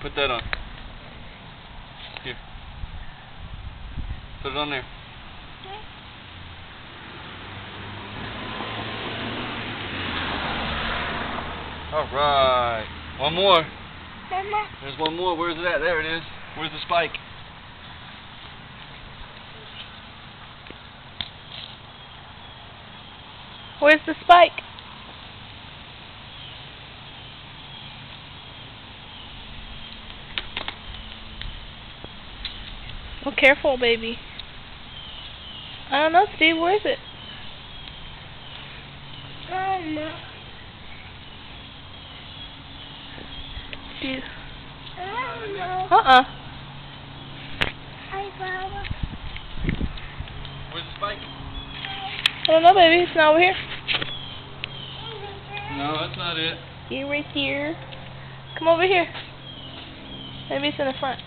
Put that on. Here. Put it on there. Alright. One more. There's one more. Where's it at? There it is. Where's the spike? Where's the spike? Oh, careful, baby. I don't know, Steve. Where is it? Steve. Where's the spike? I don't know, baby. It's not over here. No, that's not it. You right here. Come over here. Maybe it's in the front.